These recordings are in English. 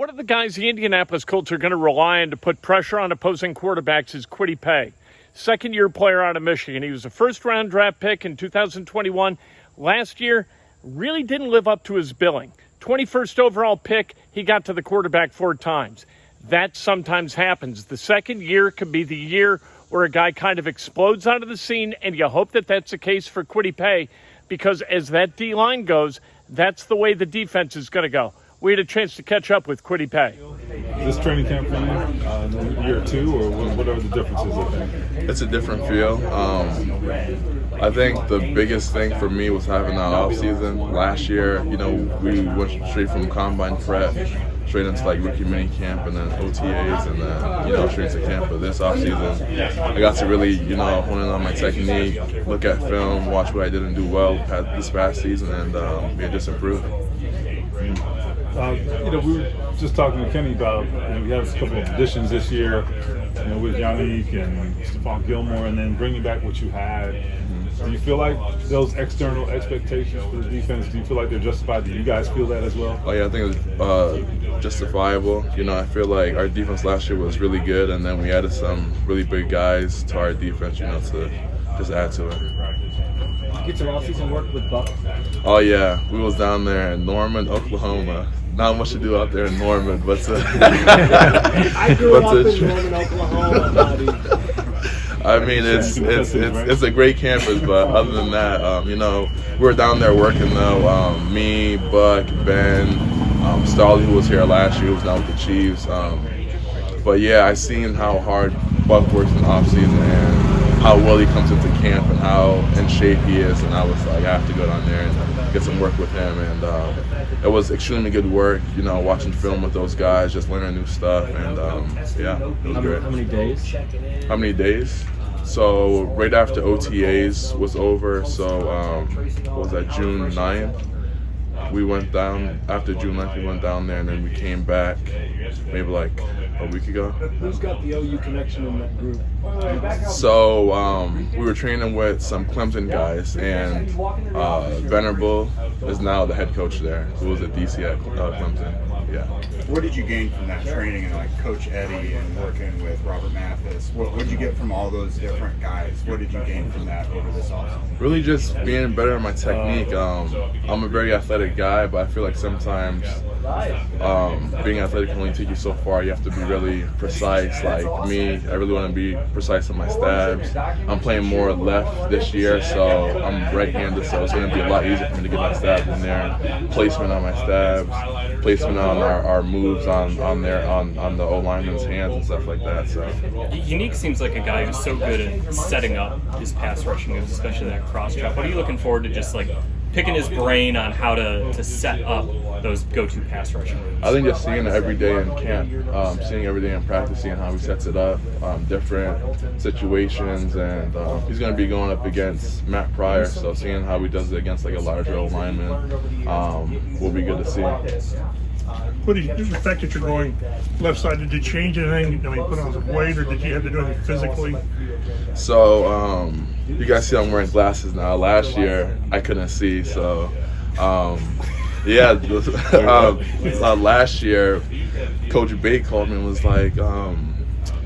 One of the guys the Indianapolis Colts are going to rely on to put pressure on opposing quarterbacks is Kwity Paye, second-year player out of Michigan. He was a first-round draft pick in 2021. Last year, really didn't live up to his billing. 21st overall pick, he got to the quarterback 4 times. That sometimes happens. The second year could be the year where a guy kind of explodes out of the scene, and you hope that that's the case for Kwity Paye, because as that D-line goes, that's the way the defense is going to go. We had a chance to catch up with Kwity Paye. This training camp for you, in a year or two, or what are the differences, I think? It's a different feel. I think the biggest thing for me was having that offseason. Last year, we went straight from combine prep, straight into like rookie mini camp, and then OTAs, and then, straight into camp. But this offseason, I got to really, hone in on my technique, look at film, watch what I didn't do well this past season, and just improve. We were just talking to Kenny about, we have a couple of additions this year, with Yannick and Stephon Gilmore, and then bringing back what you had. Do you feel like those external expectations for the defense, do you feel like they're justified? Do you guys feel that as well? Oh yeah, I think it's justifiable. I feel like our defense last year was really good, and then we added some really big guys to our defense, to just add to it. Get some off-season work with Buck? Oh yeah, we was down there in Norman, Oklahoma. Not much to do out there in Norman, but I grew up in Norman, Oklahoma, I mean, it's a great campus, but other than that, we were down there working though. Me, Buck, Ben, Starley, who was here last year, who was down with the Chiefs. But yeah, I seen how hard Buck works in the offseason and how well he comes into camp and how in shape he is, and I was like, I have to go down there and get some work with him, and it was extremely good work, watching film with those guys, just learning new stuff, and it was great. How many days? How many days? So right after OTAs was over, so what was that, June 9th? We went down, after June 9th, we went down there, and then we came back maybe like a week ago. Who's got the OU connection in that group? So we were training with some Clemson guys, and Venerable is now the head coach there, who was at DC at Clemson. Yeah. What did you gain from that training and like Coach Eddie and working with Robert Mathis? What did you get from all those different guys? What did you gain from that over this offseason? Really just being better at my technique. I'm a very athletic guy, but I feel like sometimes being athletic can only take you so far. You have to be really precise. Like me, I really want to be precise on my stabs. I'm playing more left this year, so I'm right-handed, so it's going to be a lot easier for me to get my stabs in there. Placement on my stabs, placement on our moves on the O-lineman's hands and stuff like that. So Unique seems like a guy who's so good at setting up his pass rushing moves, especially that cross trap. What are you looking forward to, just like picking his brain on how to set up those go-to pass rushing moves? I think just seeing it every day in camp, seeing every day in practice, seeing how he sets it up, different situations, and he's going to be going up against Matt Pryor, so seeing how he does it against like a larger O-lineman will be good to see. Kwity, the fact that you're going left side, did you change anything? Put on some weight, or did you have to do anything physically? So, you guys see I'm wearing glasses now. Last year, I couldn't see, so, last year, Coach Bay called me and was like,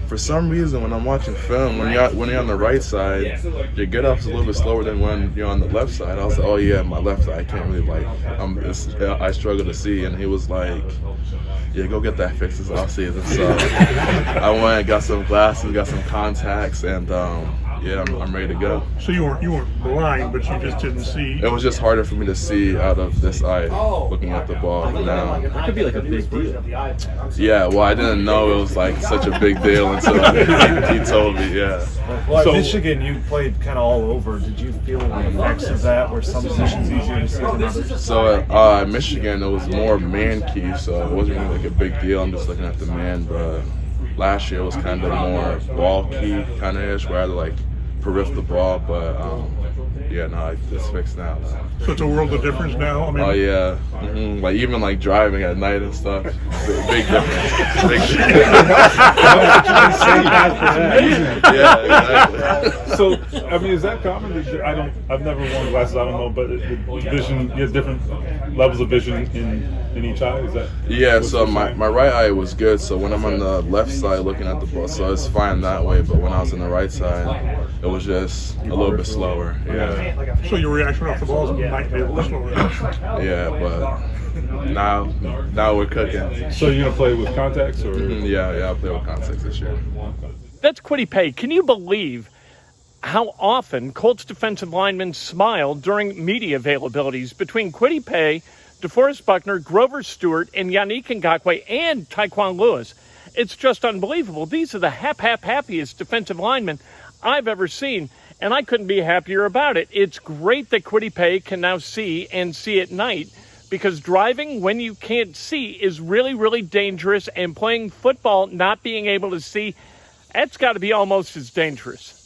for some reason, when I'm watching film, when you're on the right side, your get-off's a little bit slower than when you're on the left side. I was like, oh yeah, my left side, I can't really I struggle to see. And he was like, yeah, go get that fixed this offseason. So I went and got some glasses, got some contacts, and I'm ready to go. So you weren't blind, but you just didn't see. It was just harder for me to see out of this eye, looking at the ball now. That could be like a big deal. Yeah, well, I didn't know it was like such a big deal until he told me. Yeah. Well, at Michigan, you played kind of all over. Did you feel the effects of that? Were some positions easier to see than others? So at Michigan, it was more man key, so it wasn't really like a big deal. I'm just looking at the man, but last year it was kind of more ball key kind of ish, where I had to like peripher the ball, but it's fixed now. So it's a world of difference now. I mean, Oh yeah, like even like driving at night and stuff. Big difference. Big yeah, exactly. So, I mean, is that common? I've never worn glasses. I don't know, but the vision, you have different levels of vision in each eye. Is that? Yeah. So my right eye was good. So when I'm on the left side looking at the ball, so it's fine that way. But when I was on the right side, it was just a little bit slower. Yeah. so your reaction off the balls might be a little slower. Yeah, but now we're cooking. So you're gonna play with contacts, or? Yeah, I'll play with contacts this year. That's Kwity Paye. Can you believe how often Colts defensive linemen smile during media availabilities? Between Kwity Paye, DeForest Buckner, Grover Stewart, and Yannick Ngakoue, and Tyquan Lewis. It's just unbelievable. These are the happiest defensive linemen I've ever seen, and I couldn't be happier about it. It's great that Kwity Paye can now see and see at night, because driving when you can't see is really, really dangerous, and playing football not being able to see, that's got to be almost as dangerous.